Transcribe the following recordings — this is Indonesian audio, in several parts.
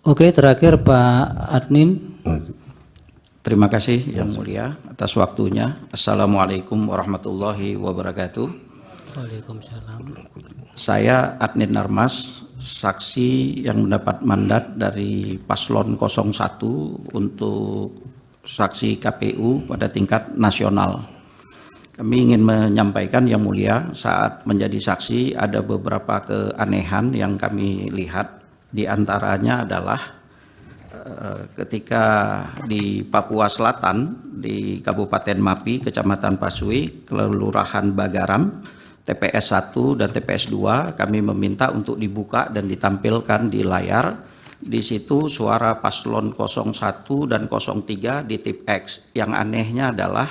Oke, terakhir Pak Admin. Terima kasih Yang Mulia atas waktunya. Assalamualaikum warahmatullahi wabarakatuh. Waalaikumsalam. Saya Adnin Narmas, saksi yang mendapat mandat dari Paslon 01 untuk saksi KPU pada tingkat nasional. Kami ingin menyampaikan Yang Mulia, saat menjadi saksi ada beberapa keanehan yang kami lihat. Di antaranya adalah ketika di Papua Selatan, di Kabupaten Mapi, Kecamatan Pasui, Kelurahan Bagaram, TPS 1 dan TPS 2, kami meminta untuk dibuka dan ditampilkan di layar. Di situ suara paslon 01 dan 03 di tip X. Yang anehnya adalah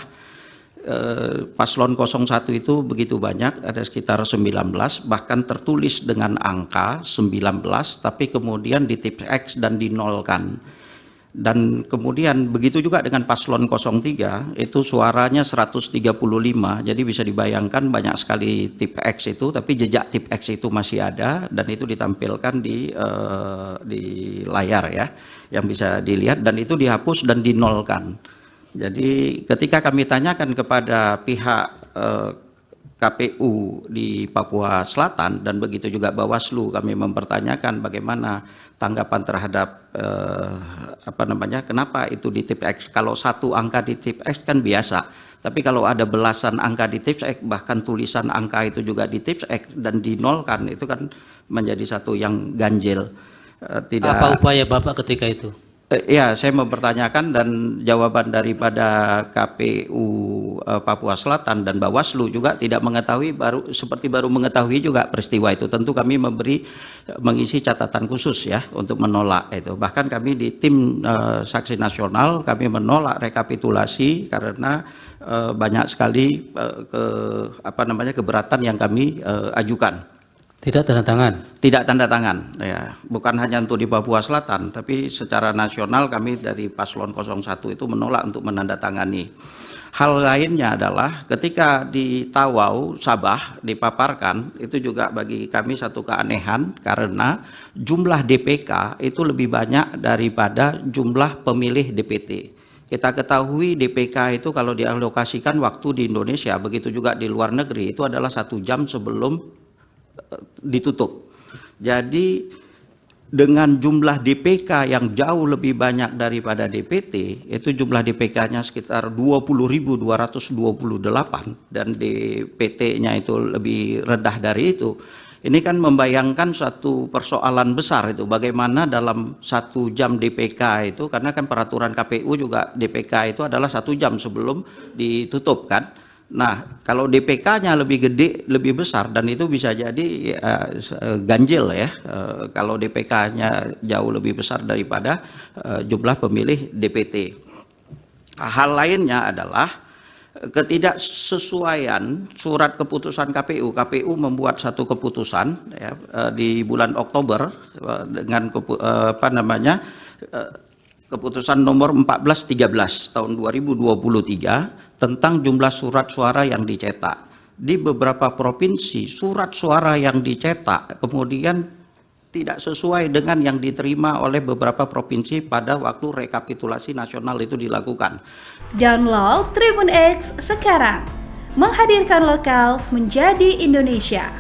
paslon 01 itu begitu banyak, ada sekitar 19, bahkan tertulis dengan angka 19, tapi kemudian di tip X dan dinolkan. Dan kemudian begitu juga dengan paslon 03, itu suaranya 135, jadi bisa dibayangkan banyak sekali tip X itu, tapi jejak tip X itu masih ada, dan itu ditampilkan di layar ya, yang bisa dilihat, dan itu dihapus dan dinolkan. Jadi ketika kami tanyakan kepada pihak KPU di Papua Selatan dan begitu juga Bawaslu, kami mempertanyakan bagaimana tanggapan terhadap kenapa itu di tip X. Kalau satu angka di tip X kan biasa, tapi kalau ada belasan angka di tip X, bahkan tulisan angka itu juga di tip X dan dinolkan, itu kan menjadi satu yang ganjil. Apa upaya Bapak ketika itu? Ya, saya mempertanyakan, dan jawaban daripada KPU Papua Selatan dan Bawaslu juga tidak mengetahui, baru mengetahui juga peristiwa itu. Tentu kami mengisi catatan khusus ya untuk menolak itu. Bahkan kami di tim saksi nasional kami menolak rekapitulasi karena banyak sekali keberatan yang kami ajukan. Tidak tanda tangan? Tidak tanda tangan, ya. Bukan hanya untuk di Papua Selatan, tapi secara nasional kami dari Paslon 01 itu menolak untuk menandatangani. Hal lainnya adalah ketika di Tawau, Sabah, dipaparkan, itu juga bagi kami satu keanehan karena jumlah DPK itu lebih banyak daripada jumlah pemilih DPT. Kita ketahui DPK itu kalau dialokasikan waktu di Indonesia, begitu juga di luar negeri, itu adalah 1 jam sebelum ditutup. Jadi dengan jumlah DPK yang jauh lebih banyak daripada DPT, itu jumlah DPK-nya sekitar 20.228 dan DPT-nya itu lebih rendah dari itu. Ini kan membayangkan satu persoalan besar itu, bagaimana dalam 1 jam DPK itu, karena kan peraturan KPU juga DPK itu adalah 1 jam sebelum ditutup kan. Nah, kalau DPK-nya lebih gede, lebih besar, dan itu bisa jadi ganjil ya, kalau DPK-nya jauh lebih besar daripada jumlah pemilih DPT. Hal lainnya adalah ketidaksesuaian surat keputusan KPU. KPU membuat satu keputusan ya, di bulan Oktober dengan keputusan nomor 1413 tahun 2023 tentang jumlah surat suara yang dicetak. Di beberapa provinsi surat suara yang dicetak kemudian tidak sesuai dengan yang diterima oleh beberapa provinsi pada waktu rekapitulasi nasional itu dilakukan. Download Tribun X sekarang, menghadirkan lokal menjadi Indonesia.